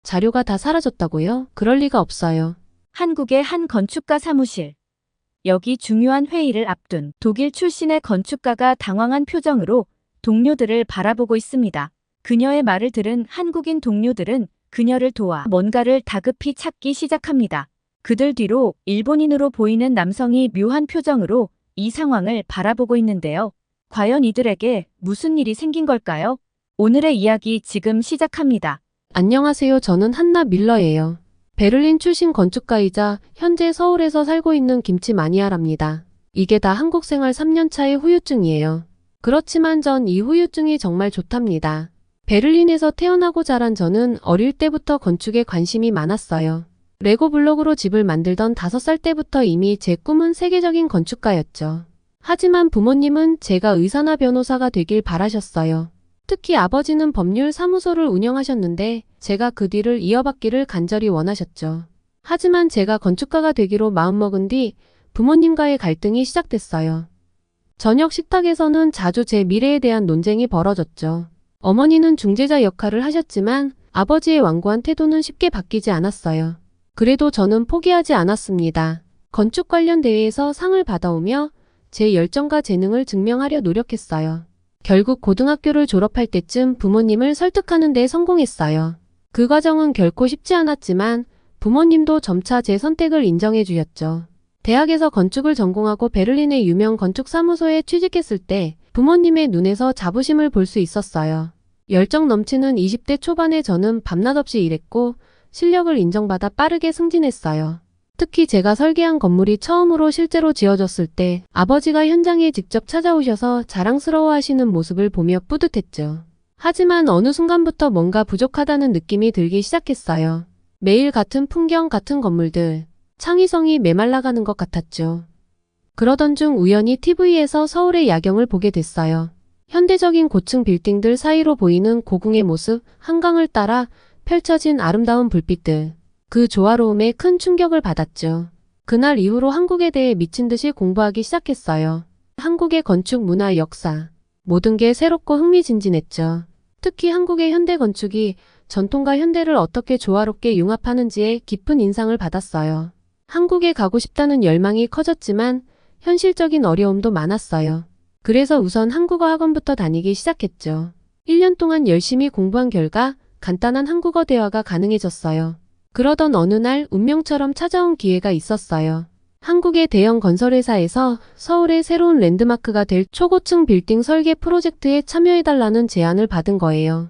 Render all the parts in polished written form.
자료가 다 사라졌다고요? 그럴 리가 없어요. 한국의 한 건축가 사무실. 여기 중요한 회의를 앞둔 독일 출신의 건축가가 당황한 표정으로 동료들을 바라보고 있습니다. 그녀의 말을 들은 한국인 동료들은 그녀를 도와 뭔가를 다급히 찾기 시작합니다. 그들 뒤로 일본인으로 보이는 남성이 묘한 표정으로 이 상황을 바라보고 있는데요. 과연 이들에게 무슨 일이 생긴 걸까요? 오늘의 이야기 지금 시작합니다. 안녕하세요. 저는 한나 밀러예요. 베를린 출신 건축가이자 현재 서울에서 살고 있는 김치 마니아랍니다. 이게 다 한국 생활 3년 차의 후유증이에요. 그렇지만 전 이 후유증이 정말 좋답니다. 베를린에서 태어나고 자란 저는 어릴 때부터 건축에 관심이 많았어요. 레고 블록으로 집을 만들던 5살 때부터 이미 제 꿈은 세계적인 건축가였죠. 하지만 부모님은 제가 의사나 변호사가 되길 바라셨어요. 특히 아버지는 법률 사무소를 운영하셨는데 제가 그 뒤를 이어받기를 간절히 원하셨죠. 하지만 제가 건축가가 되기로 마음먹은 뒤 부모님과의 갈등이 시작됐어요. 저녁 식탁에서는 자주 제 미래에 대한 논쟁이 벌어졌죠. 어머니는 중재자 역할을 하셨지만 아버지의 완고한 태도는 쉽게 바뀌지 않았어요. 그래도 저는 포기하지 않았습니다. 건축 관련 대회에서 상을 받아오며 제 열정과 재능을 증명하려 노력했어요. 결국 고등학교를 졸업할 때쯤 부모님을 설득하는 데 성공했어요. 그 과정은 결코 쉽지 않았지만 부모님도 점차 제 선택을 인정해 주셨죠. 대학에서 건축을 전공하고 베를린의 유명 건축사무소에 취직했을 때 부모님의 눈에서 자부심을 볼 수 있었어요. 열정 넘치는 20대 초반의 저는 밤낮 없이 일했고 실력을 인정받아 빠르게 승진했어요. 특히 제가 설계한 건물이 처음으로 실제로 지어졌을 때 아버지가 현장에 직접 찾아오셔서 자랑스러워하시는 모습을 보며 뿌듯했죠. 하지만 어느 순간부터 뭔가 부족하다는 느낌이 들기 시작했어요. 매일 같은 풍경, 같은 건물들, 창의성이 메말라가는 것 같았죠. 그러던 중 우연히 TV에서 서울의 야경을 보게 됐어요. 현대적인 고층 빌딩들 사이로 보이는 고궁의 모습, 한강을 따라 펼쳐진 아름다운 불빛들. 그 조화로움에 큰 충격을 받았죠. 그날 이후로 한국에 대해 미친 듯이 공부하기 시작했어요. 한국의 건축 문화 역사. 모든 게 새롭고 흥미진진했죠. 특히 한국의 현대 건축이 전통과 현대를 어떻게 조화롭게 융합하는지에 깊은 인상을 받았어요. 한국에 가고 싶다는 열망이 커졌지만 현실적인 어려움도 많았어요. 그래서 우선 한국어 학원부터 다니기 시작했죠. 1년 동안 열심히 공부한 결과 간단한 한국어 대화가 가능해졌어요. 그러던 어느 날 운명처럼 찾아온 기회가 있었어요. 한국의 대형 건설회사에서 서울의 새로운 랜드마크가 될 초고층 빌딩 설계 프로젝트에 참여해달라는 제안을 받은 거예요.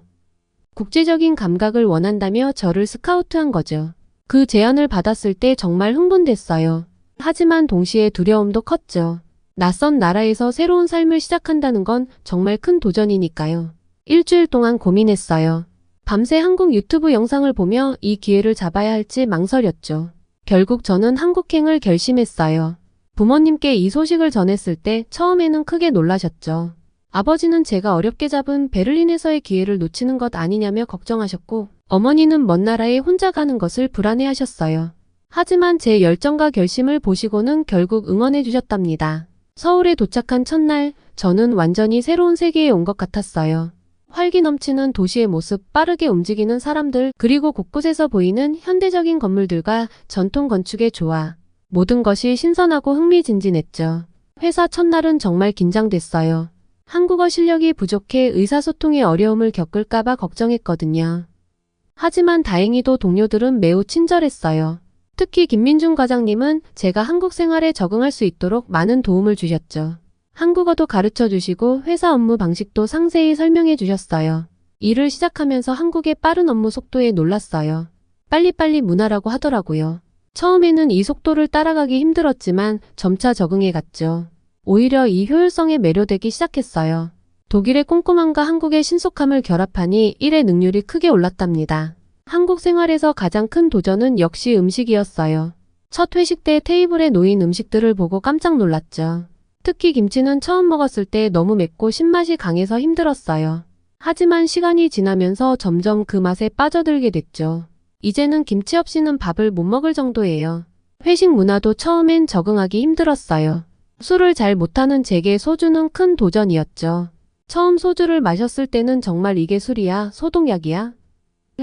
국제적인 감각을 원한다며 저를 스카우트한 거죠. 그 제안을 받았을 때 정말 흥분됐어요. 하지만 동시에 두려움도 컸죠. 낯선 나라에서 새로운 삶을 시작한다는 건 정말 큰 도전이니까요. 일주일 동안 고민했어요. 밤새 한국 유튜브 영상을 보며 이 기회를 잡아야 할지 망설였죠. 결국 저는 한국행을 결심했어요. 부모님께 이 소식을 전했을 때 처음에는 크게 놀라셨죠. 아버지는 제가 어렵게 잡은 베를린에서의 기회를 놓치는 것 아니냐며 걱정하셨고 어머니는 먼 나라에 혼자 가는 것을 불안해하셨어요. 하지만 제 열정과 결심을 보시고는 결국 응원해 주셨답니다. 서울에 도착한 첫날 저는 완전히 새로운 세계에 온 것 같았어요. 활기 넘치는 도시의 모습, 빠르게 움직이는 사람들, 그리고 곳곳에서 보이는 현대적인 건물들과 전통 건축의 조화. 모든 것이 신선하고 흥미진진했죠. 회사 첫날은 정말 긴장됐어요. 한국어 실력이 부족해 의사소통에 어려움을 겪을까봐 걱정했거든요. 하지만 다행히도 동료들은 매우 친절했어요. 특히 김민중 과장님은 제가 한국 생활에 적응할 수 있도록 많은 도움을 주셨죠. 한국어도 가르쳐 주시고 회사 업무 방식도 상세히 설명해 주셨어요. 일을 시작하면서 한국의 빠른 업무 속도에 놀랐어요. 빨리빨리 문화라고 하더라고요. 처음에는 이 속도를 따라가기 힘들었지만 점차 적응해 갔죠. 오히려 이 효율성에 매료되기 시작했어요. 독일의 꼼꼼함과 한국의 신속함을 결합하니 일의 능률이 크게 올랐답니다. 한국 생활에서 가장 큰 도전은 역시 음식이었어요. 첫 회식 때 테이블에 놓인 음식들을 보고 깜짝 놀랐죠. 특히 김치는 처음 먹었을 때 너무 맵고 신맛이 강해서 힘들었어요. 하지만 시간이 지나면서 점점 그 맛에 빠져들게 됐죠. 이제는 김치 없이는 밥을 못 먹을 정도예요. 회식 문화도 처음엔 적응하기 힘들었어요. 술을 잘 못하는 제게 소주는 큰 도전이었죠. 처음 소주를 마셨을 때는 정말 이게 술이야, 소독약이야?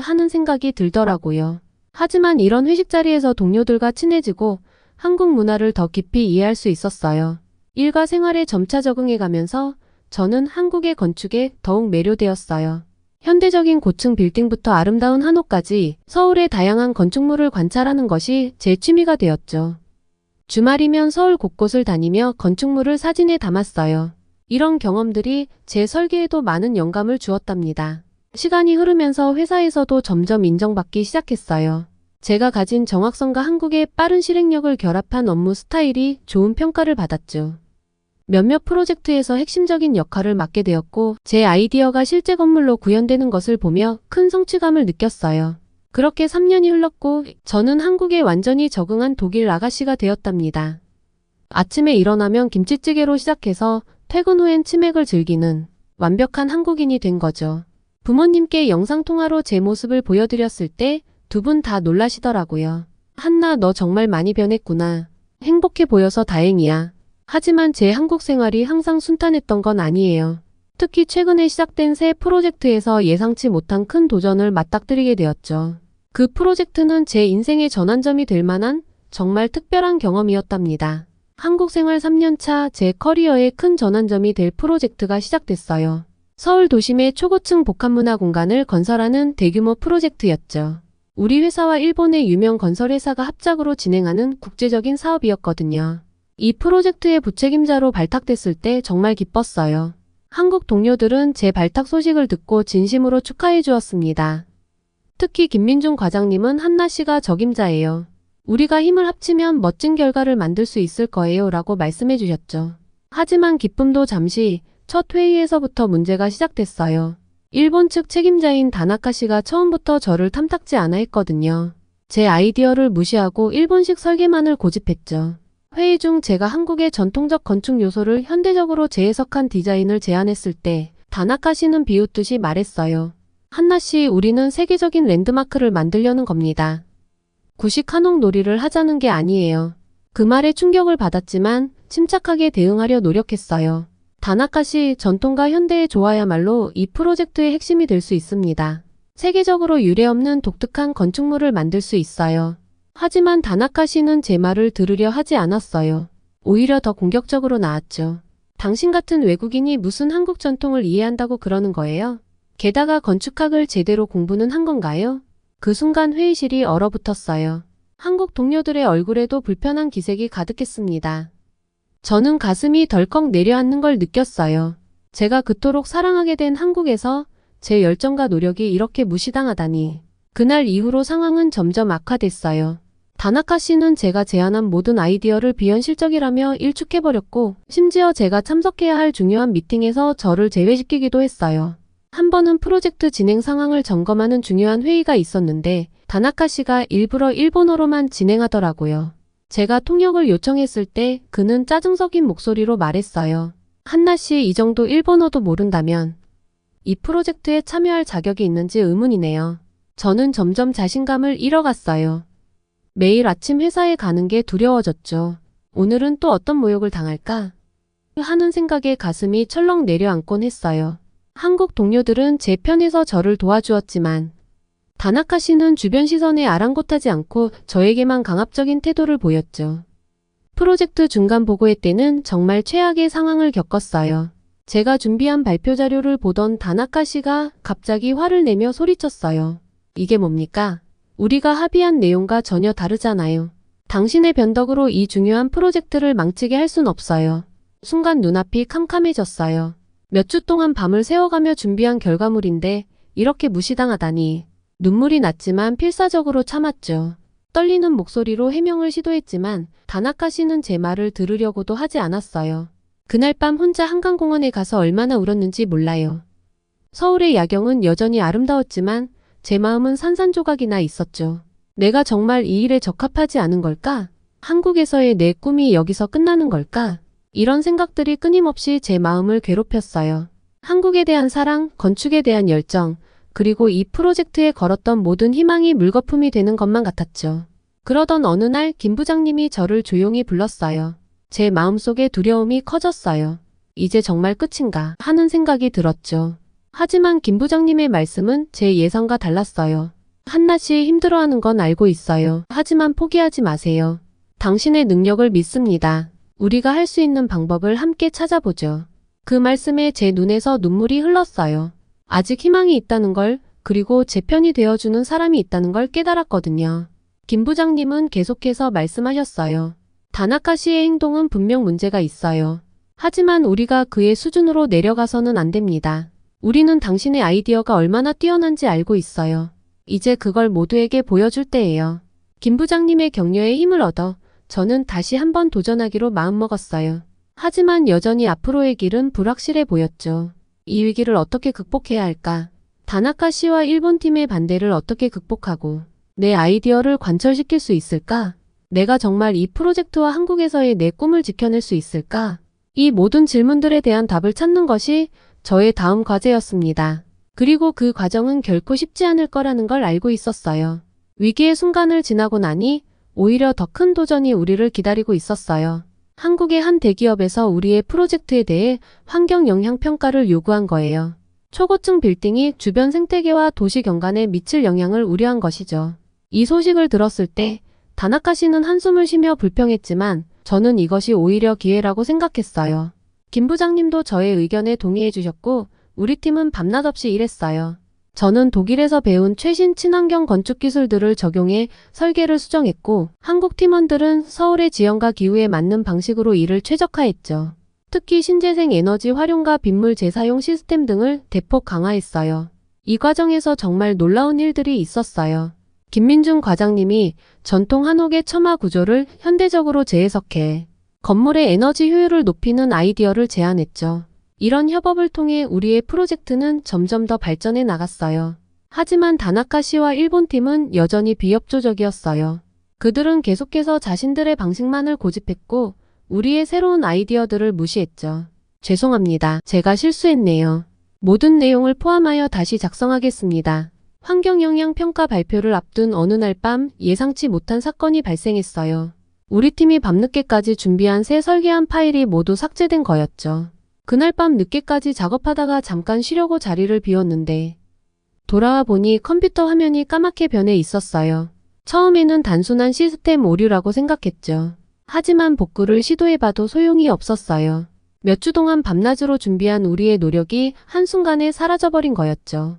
하는 생각이 들더라고요. 하지만 이런 회식 자리에서 동료들과 친해지고 한국 문화를 더 깊이 이해할 수 있었어요. 일과 생활에 점차 적응해가면서 저는 한국의 건축에 더욱 매료되었어요. 현대적인 고층 빌딩부터 아름다운 한옥까지 서울의 다양한 건축물을 관찰하는 것이 제 취미가 되었죠. 주말이면 서울 곳곳을 다니며 건축물을 사진에 담았어요. 이런 경험들이 제 설계에도 많은 영감을 주었답니다. 시간이 흐르면서 회사에서도 점점 인정받기 시작했어요. 제가 가진 정확성과 한국의 빠른 실행력을 결합한 업무 스타일이 좋은 평가를 받았죠. 몇몇 프로젝트에서 핵심적인 역할을 맡게 되었고 제 아이디어가 실제 건물로 구현되는 것을 보며 큰 성취감을 느꼈어요. 그렇게 3년이 흘렀고 저는 한국에 완전히 적응한 독일 아가씨가 되었답니다. 아침에 일어나면 김치찌개로 시작해서 퇴근 후엔 치맥을 즐기는 완벽한 한국인이 된 거죠. 부모님께 영상통화로 제 모습을 보여드렸을 때 두 분 다 놀라시더라고요. 한나, 너 정말 많이 변했구나. 행복해 보여서 다행이야. 하지만 제 한국 생활이 항상 순탄했던 건 아니에요. 특히 최근에 시작된 새 프로젝트에서 예상치 못한 큰 도전을 맞닥뜨리게 되었죠. 그 프로젝트는 제 인생의 전환점이 될 만한 정말 특별한 경험이었답니다. 한국 생활 3년차 제 커리어의 큰 전환점이 될 프로젝트가 시작됐어요. 서울 도심의 초고층 복합문화 공간을 건설하는 대규모 프로젝트였죠. 우리 회사와 일본의 유명 건설회사가 합작으로 진행하는 국제적인 사업이었거든요. 이 프로젝트의 부책임자로 발탁됐을 때 정말 기뻤어요. 한국 동료들은 제 발탁 소식을 듣고 진심으로 축하해 주었습니다. 특히 김민중 과장님은 한나 씨가 적임자예요. 우리가 힘을 합치면 멋진 결과를 만들 수 있을 거예요 라고 말씀해 주셨죠. 하지만 기쁨도 잠시 첫 회의에서부터 문제가 시작됐어요. 일본 측 책임자인 다나카 씨가 처음부터 저를 탐탁지 않아 했거든요. 제 아이디어를 무시하고 일본식 설계만을 고집했죠. 회의 중 제가 한국의 전통적 건축 요소를 현대적으로 재해석한 디자인을 제안했을 때 다나카 씨는 비웃듯이 말했어요. 한나 씨, 우리는 세계적인 랜드마크를 만들려는 겁니다. 구식 한옥 놀이를 하자는 게 아니에요. 그 말에 충격을 받았지만 침착하게 대응하려 노력했어요. 다나카 씨, 전통과 현대의 조화야말로 이 프로젝트의 핵심이 될 수 있습니다. 세계적으로 유례없는 독특한 건축물을 만들 수 있어요. 하지만 다나카 씨는 제 말을 들으려 하지 않았어요. 오히려 더 공격적으로 나왔죠. 당신 같은 외국인이 무슨 한국 전통을 이해한다고 그러는 거예요? 게다가 건축학을 제대로 공부는 한 건가요? 그 순간 회의실이 얼어붙었어요. 한국 동료들의 얼굴에도 불편한 기색이 가득했습니다. 저는 가슴이 덜컥 내려앉는 걸 느꼈어요. 제가 그토록 사랑하게 된 한국에서 제 열정과 노력이 이렇게 무시당하다니. 그날 이후로 상황은 점점 악화됐어요. 다나카 씨는 제가 제안한 모든 아이디어를 비현실적이라며 일축해버렸고 심지어 제가 참석해야 할 중요한 미팅에서 저를 제외시키기도 했어요. 한 번은 프로젝트 진행 상황을 점검하는 중요한 회의가 있었는데 다나카 씨가 일부러 일본어로만 진행하더라고요. 제가 통역을 요청했을 때 그는 짜증 섞인 목소리로 말했어요. 한나 씨, 이 정도 일본어도 모른다면 이 프로젝트에 참여할 자격이 있는지 의문이네요. 저는 점점 자신감을 잃어갔어요. 매일 아침 회사에 가는 게 두려워졌죠. 오늘은 또 어떤 모욕을 당할까? 하는 생각에 가슴이 철렁 내려앉곤 했어요. 한국 동료들은 제 편에서 저를 도와주었지만 다나카 씨는 주변 시선에 아랑곳하지 않고 저에게만 강압적인 태도를 보였죠. 프로젝트 중간 보고회 때는 정말 최악의 상황을 겪었어요. 제가 준비한 발표 자료를 보던 다나카 씨가 갑자기 화를 내며 소리쳤어요. 이게 뭡니까? 우리가 합의한 내용과 전혀 다르잖아요. 당신의 변덕으로 이 중요한 프로젝트를 망치게 할 순 없어요. 순간 눈앞이 캄캄해졌어요. 몇 주 동안 밤을 새워가며 준비한 결과물인데 이렇게 무시당하다니. 눈물이 났지만 필사적으로 참았죠. 떨리는 목소리로 해명을 시도했지만 다나카 씨는 제 말을 들으려고도 하지 않았어요. 그날 밤 혼자 한강공원에 가서 얼마나 울었는지 몰라요. 서울의 야경은 여전히 아름다웠지만 제 마음은 산산조각이나 있었죠. 내가 정말 이 일에 적합하지 않은 걸까? 한국에서의 내 꿈이 여기서 끝나는 걸까? 이런 생각들이 끊임없이 제 마음을 괴롭혔어요. 한국에 대한 사랑, 건축에 대한 열정, 그리고 이 프로젝트에 걸었던 모든 희망이 물거품이 되는 것만 같았죠. 그러던 어느 날 김 부장님이 저를 조용히 불렀어요. 제 마음속에 두려움이 커졌어요. 이제 정말 끝인가 하는 생각이 들었죠. 하지만 김 부장님의 말씀은 제 예상과 달랐어요. 한나 씨 힘들어하는 건 알고 있어요. 하지만 포기하지 마세요. 당신의 능력을 믿습니다. 우리가 할 수 있는 방법을 함께 찾아보죠. 그 말씀에 제 눈에서 눈물이 흘렀어요. 아직 희망이 있다는 걸, 그리고 제 편이 되어주는 사람이 있다는 걸 깨달았거든요. 김 부장님은 계속해서 말씀하셨어요. 다나카 씨의 행동은 분명 문제가 있어요. 하지만 우리가 그의 수준으로 내려가서는 안 됩니다. 우리는 당신의 아이디어가 얼마나 뛰어난지 알고 있어요. 이제 그걸 모두에게 보여줄 때예요. 김 부장님의 격려에 힘을 얻어 저는 다시 한번 도전하기로 마음먹었어요. 하지만 여전히 앞으로의 길은 불확실해 보였죠. 이 위기를 어떻게 극복해야 할까? 다나카 씨와 일본 팀의 반대를 어떻게 극복하고 내 아이디어를 관철시킬 수 있을까? 내가 정말 이 프로젝트와 한국에서의 내 꿈을 지켜낼 수 있을까? 이 모든 질문들에 대한 답을 찾는 것이 저의 다음 과제였습니다. 그리고 그 과정은 결코 쉽지 않을 거라는 걸 알고 있었어요. 위기의 순간을 지나고 나니 오히려 더 큰 도전이 우리를 기다리고 있었어요. 한국의 한 대기업에서 우리의 프로젝트에 대해 환경 영향 평가를 요구한 거예요. 초고층 빌딩이 주변 생태계와 도시 경관에 미칠 영향을 우려한 것이죠. 이 소식을 들었을 때 다나카 씨는 한숨을 쉬며 불평했지만 저는 이것이 오히려 기회라고 생각했어요. 김 부장님도 저의 의견에 동의해 주셨고 우리 팀은 밤낮 없이 일했어요. 저는 독일에서 배운 최신 친환경 건축 기술들을 적용해 설계를 수정했고 한국 팀원들은 서울의 지형과 기후에 맞는 방식으로 일을 최적화했죠. 특히 신재생 에너지 활용과 빗물 재사용 시스템 등을 대폭 강화했어요. 이 과정에서 정말 놀라운 일들이 있었어요. 김민중 과장님이 전통 한옥의 처마 구조를 현대적으로 재해석해 건물의 에너지 효율을 높이는 아이디어를 제안했죠. 이런 협업을 통해 우리의 프로젝트는 점점 더 발전해 나갔어요. 하지만 다나카 씨와 일본 팀은 여전히 비협조적이었어요. 그들은 계속해서 자신들의 방식만을 고집했고 우리의 새로운 아이디어들을 무시했죠. 죄송합니다. 제가 실수했네요. 모든 내용을 포함하여 다시 작성하겠습니다. 환경영향 평가 발표를 앞둔 어느 날 밤 예상치 못한 사건이 발생했어요. 우리 팀이 밤늦게까지 준비한 새 설계한 파일이 모두 삭제된 거였죠. 그날 밤 늦게까지 작업하다가 잠깐 쉬려고 자리를 비웠는데 돌아와 보니 컴퓨터 화면이 까맣게 변해 있었어요. 처음에는 단순한 시스템 오류라고 생각했죠. 하지만 복구를 시도해봐도 소용이 없었어요. 몇 주 동안 밤낮으로 준비한 우리의 노력이 한순간에 사라져버린 거였죠.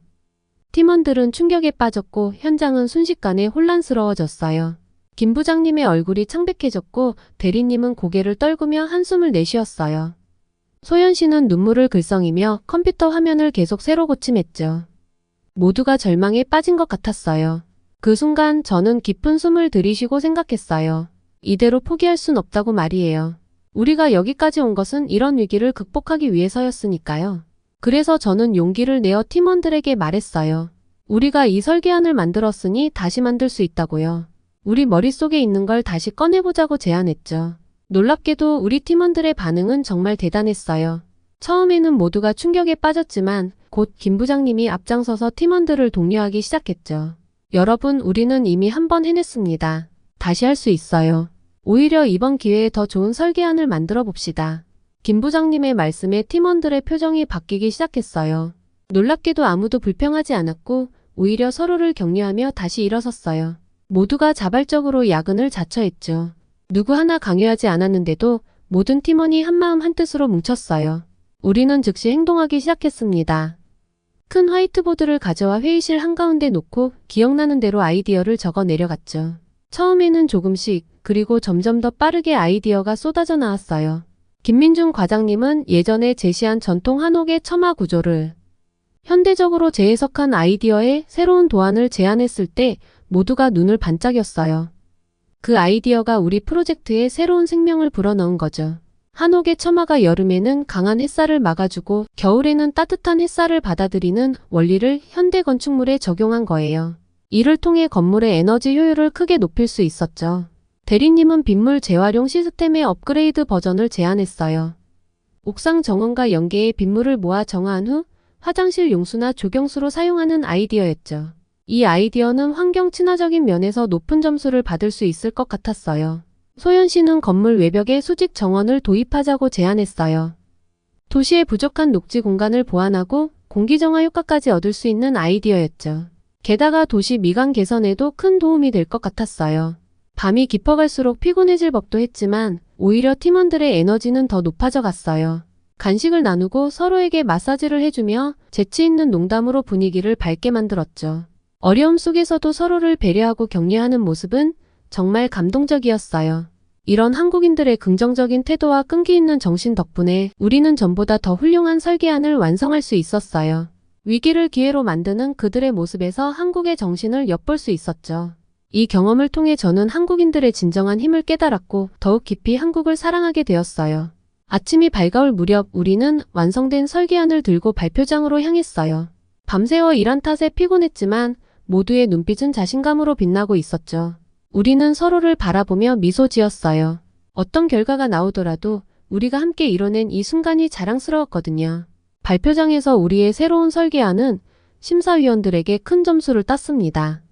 팀원들은 충격에 빠졌고 현장은 순식간에 혼란스러워졌어요. 김 부장님의 얼굴이 창백해졌고 대리님은 고개를 떨구며 한숨을 내쉬었어요. 소연 씨는 눈물을 글썽이며 컴퓨터 화면을 계속 새로 고침했죠. 모두가 절망에 빠진 것 같았어요. 그 순간 저는 깊은 숨을 들이쉬고 생각했어요. 이대로 포기할 순 없다고 말이에요. 우리가 여기까지 온 것은 이런 위기를 극복하기 위해서였으니까요. 그래서 저는 용기를 내어 팀원들에게 말했어요. 우리가 이 설계안을 만들었으니 다시 만들 수 있다고요. 우리 머릿속에 있는 걸 다시 꺼내보자고 제안했죠. 놀랍게도 우리 팀원들의 반응은 정말 대단했어요. 처음에는 모두가 충격에 빠졌지만 곧 김 부장님이 앞장서서 팀원들을 독려하기 시작했죠. 여러분, 우리는 이미 한 번 해냈습니다. 다시 할 수 있어요. 오히려 이번 기회에 더 좋은 설계안을 만들어 봅시다. 김 부장님의 말씀에 팀원들의 표정이 바뀌기 시작했어요. 놀랍게도 아무도 불평하지 않았고 오히려 서로를 격려하며 다시 일어섰어요. 모두가 자발적으로 야근을 자처했죠. 누구 하나 강요하지 않았는데도 모든 팀원이 한마음 한뜻으로 뭉쳤어요. 우리는 즉시 행동하기 시작했습니다. 큰 화이트보드를 가져와 회의실 한가운데 놓고 기억나는 대로 아이디어를 적어 내려갔죠. 처음에는 조금씩, 그리고 점점 더 빠르게 아이디어가 쏟아져 나왔어요. 김민중 과장님은 예전에 제시한 전통 한옥의 처마 구조를 현대적으로 재해석한 아이디어에 새로운 도안을 제안했을 때 모두가 눈을 반짝였어요. 그 아이디어가 우리 프로젝트에 새로운 생명을 불어넣은 거죠. 한옥의 처마가 여름에는 강한 햇살을 막아주고 겨울에는 따뜻한 햇살을 받아들이는 원리를 현대 건축물에 적용한 거예요. 이를 통해 건물의 에너지 효율을 크게 높일 수 있었죠. 대리님은 빗물 재활용 시스템의 업그레이드 버전을 제안했어요. 옥상 정원과 연계에 빗물을 모아 정화한 후 화장실 용수나 조경수로 사용하는 아이디어였죠. 이 아이디어는 환경 친화적인 면에서 높은 점수를 받을 수 있을 것 같았어요. 소연 씨는 건물 외벽에 수직 정원을 도입하자고 제안했어요. 도시의 부족한 녹지 공간을 보완하고 공기정화 효과까지 얻을 수 있는 아이디어였죠. 게다가 도시 미관 개선에도 큰 도움이 될 것 같았어요. 밤이 깊어갈수록 피곤해질 법도 했지만 오히려 팀원들의 에너지는 더 높아져 갔어요. 간식을 나누고 서로에게 마사지를 해주며 재치 있는 농담으로 분위기를 밝게 만들었죠. 어려움 속에서도 서로를 배려하고 격려하는 모습은 정말 감동적이었어요. 이런 한국인들의 긍정적인 태도와 끈기 있는 정신 덕분에 우리는 전보다 더 훌륭한 설계안을 완성할 수 있었어요. 위기를 기회로 만드는 그들의 모습에서 한국의 정신을 엿볼 수 있었죠. 이 경험을 통해 저는 한국인들의 진정한 힘을 깨달았고 더욱 깊이 한국을 사랑하게 되었어요. 아침이 밝아올 무렵 우리는 완성된 설계안을 들고 발표장으로 향했어요. 밤새워 일한 탓에 피곤했지만 모두의 눈빛은 자신감으로 빛나고 있었죠. 우리는 서로를 바라보며 미소 지었어요. 어떤 결과가 나오더라도 우리가 함께 이뤄낸 이 순간이 자랑스러웠거든요. 발표장에서 우리의 새로운 설계안은 심사위원들에게 큰 점수를 땄습니다.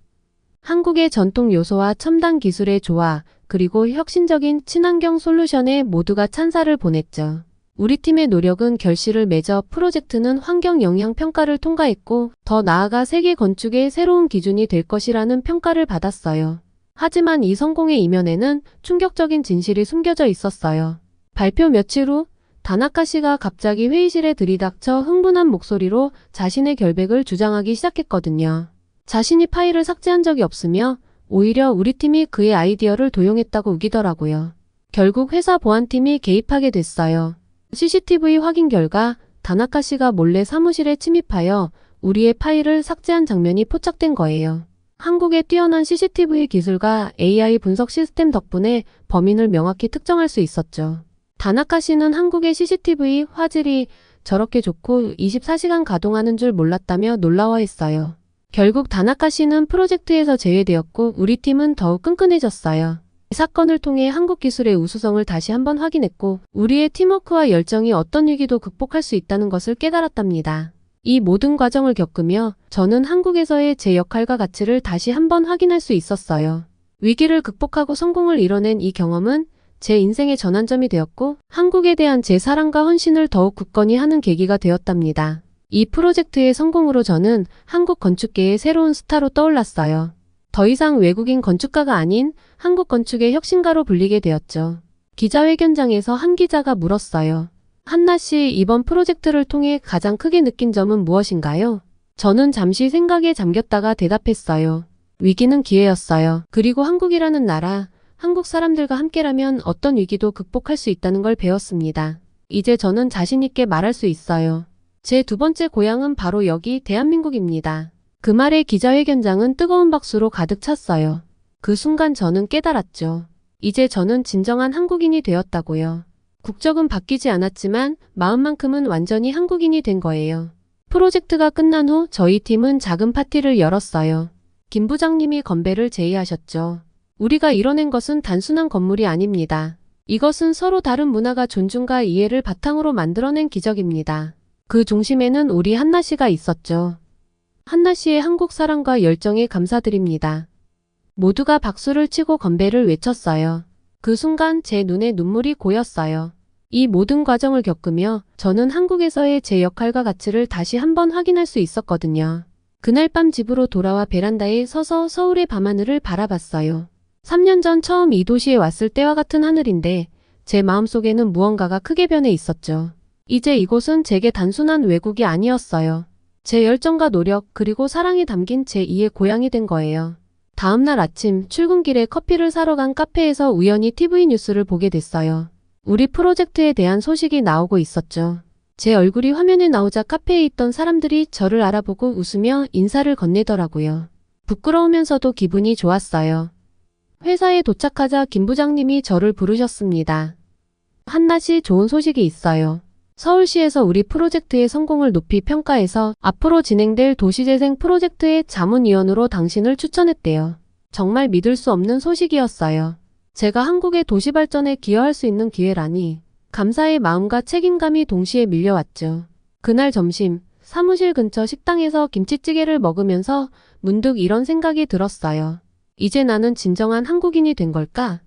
한국의 전통 요소와 첨단 기술의 조화, 그리고 혁신적인 친환경 솔루션에 모두가 찬사를 보냈죠. 우리 팀의 노력은 결실을 맺어 프로젝트는 환경 영향 평가를 통과했고 더 나아가 세계 건축의 새로운 기준이 될 것이라는 평가를 받았어요. 하지만 이 성공의 이면에는 충격적인 진실이 숨겨져 있었어요. 발표 며칠 후 다나카 씨가 갑자기 회의실에 들이닥쳐 흥분한 목소리로 자신의 결백을 주장하기 시작했거든요. 자신이 파일을 삭제한 적이 없으며 오히려 우리 팀이 그의 아이디어를 도용했다고 우기더라고요. 결국 회사 보안팀이 개입하게 됐어요. CCTV 확인 결과 다나카 씨가 몰래 사무실에 침입하여 우리의 파일을 삭제한 장면이 포착된 거예요. 한국의 뛰어난 CCTV 기술과 AI 분석 시스템 덕분에 범인을 명확히 특정할 수 있었죠. 다나카 씨는 한국의 CCTV 화질이 저렇게 좋고 24시간 가동하는 줄 몰랐다며 놀라워했어요. 결국 다나카 씨는 프로젝트에서 제외되었고 우리 팀은 더욱 끈끈해졌어요. 이 사건을 통해 한국 기술의 우수성을 다시 한번 확인했고 우리의 팀워크와 열정이 어떤 위기도 극복할 수 있다는 것을 깨달았답니다. 이 모든 과정을 겪으며 저는 한국에서의 제 역할과 가치를 다시 한번 확인할 수 있었어요. 위기를 극복하고 성공을 이뤄낸 이 경험은 제 인생의 전환점이 되었고 한국에 대한 제 사랑과 헌신을 더욱 굳건히 하는 계기가 되었답니다. 이 프로젝트의 성공으로 저는 한국 건축계의 새로운 스타로 떠올랐어요. 더 이상 외국인 건축가가 아닌 한국 건축의 혁신가로 불리게 되었죠. 기자회견장에서 한 기자가 물었어요. 한나 씨, 이번 프로젝트를 통해 가장 크게 느낀 점은 무엇인가요? 저는 잠시 생각에 잠겼다가 대답했어요. 위기는 기회였어요. 그리고 한국이라는 나라, 한국 사람들과 함께라면 어떤 위기도 극복할 수 있다는 걸 배웠습니다. 이제 저는 자신 있게 말할 수 있어요. 제 두 번째 고향은 바로 여기 대한민국입니다. 그 말에 기자회견장은 뜨거운 박수로 가득 찼어요. 그 순간 저는 깨달았죠. 이제 저는 진정한 한국인이 되었다고요. 국적은 바뀌지 않았지만 마음만큼은 완전히 한국인이 된 거예요. 프로젝트가 끝난 후 저희 팀은 작은 파티를 열었어요. 김 부장님이 건배를 제의하셨죠. 우리가 이뤄낸 것은 단순한 건물이 아닙니다. 이것은 서로 다른 문화가 존중과 이해를 바탕으로 만들어낸 기적입니다. 그 중심에는 우리 한나 씨가 있었죠. 한나 씨의 한국 사랑과 열정에 감사드립니다. 모두가 박수를 치고 건배를 외쳤어요. 그 순간 제 눈에 눈물이 고였어요. 이 모든 과정을 겪으며 저는 한국에서의 제 역할과 가치를 다시 한번 확인할 수 있었거든요. 그날 밤 집으로 돌아와 베란다에 서서 서울의 밤하늘을 바라봤어요. 3년 전 처음 이 도시에 왔을 때와 같은 하늘인데 제 마음속에는 무언가가 크게 변해 있었죠. 이제 이곳은 제게 단순한 외국이 아니었어요. 제 열정과 노력 그리고 사랑이 담긴 제2의 고향이 된 거예요. 다음날 아침 출근길에 커피를 사러 간 카페에서 우연히 TV 뉴스를 보게 됐어요. 우리 프로젝트에 대한 소식이 나오고 있었죠. 제 얼굴이 화면에 나오자 카페에 있던 사람들이 저를 알아보고 웃으며 인사를 건네더라고요. 부끄러우면서도 기분이 좋았어요. 회사에 도착하자 김 부장님이 저를 부르셨습니다. 한나 씨, 좋은 소식이 있어요. 서울시에서 우리 프로젝트의 성공을 높이 평가해서 앞으로 진행될 도시재생 프로젝트의 자문위원으로 당신을 추천했대요. 정말 믿을 수 없는 소식이었어요. 제가 한국의 도시 발전에 기여할 수 있는 기회라니 감사의 마음과 책임감이 동시에 밀려왔죠. 그날 점심 사무실 근처 식당에서 김치찌개를 먹으면서 문득 이런 생각이 들었어요. 이제 나는 진정한 한국인이 된 걸까?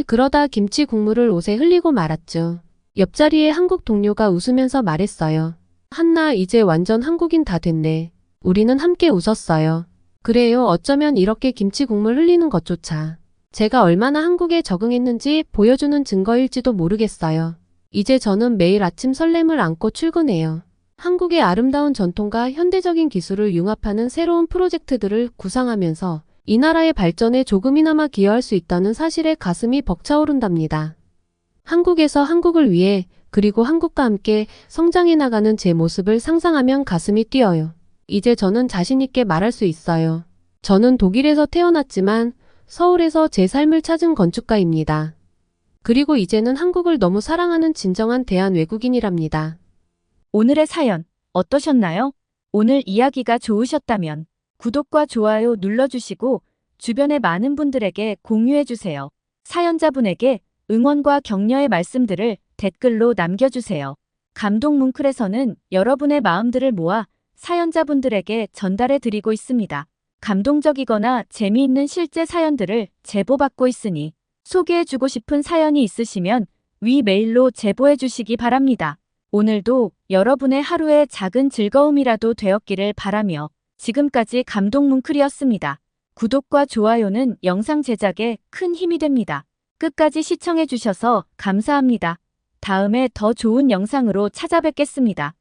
그러다 김치 국물을 옷에 흘리고 말았죠. 옆자리에 한국 동료가 웃으면서 말했어요. 한나 이제 완전 한국인 다 됐네. 우리는 함께 웃었어요. 그래요. 어쩌면 이렇게 김치 국물 흘리는 것조차 제가 얼마나 한국에 적응했는지 보여주는 증거일지도 모르겠어요. 이제 저는 매일 아침 설렘을 안고 출근해요. 한국의 아름다운 전통과 현대적인 기술을 융합하는 새로운 프로젝트들을 구상하면서 이 나라의 발전에 조금이나마 기여할 수 있다는 사실에 가슴이 벅차오른답니다. 한국에서 한국을 위해 그리고 한국과 함께 성장해 나가는 제 모습을 상상하면 가슴이 뛰어요. 이제 저는 자신 있게 말할 수 있어요. 저는 독일에서 태어났지만 서울에서 제 삶을 찾은 건축가입니다. 그리고 이제는 한국을 너무 사랑하는 진정한 대한 외국인이랍니다. 오늘의 사연 어떠셨나요? 오늘 이야기가 좋으셨다면 구독과 좋아요 눌러주시고 주변의 많은 분들에게 공유해주세요. 사연자분에게 응원과 격려의 말씀들을 댓글로 남겨주세요. 감동 뭉클에서는 여러분의 마음들을 모아 사연자분들에게 전달해 드리고 있습니다. 감동적이거나 재미있는 실제 사연들을 제보받고 있으니 소개해주고 싶은 사연이 있으시면 위 메일로 제보해 주시기 바랍니다. 오늘도 여러분의 하루에 작은 즐거움이라도 되었기를 바라며 지금까지 감동 뭉클이었습니다. 구독과 좋아요는 영상 제작에 큰 힘이 됩니다. 끝까지 시청해 주셔서 감사합니다. 다음에 더 좋은 영상으로 찾아뵙겠습니다.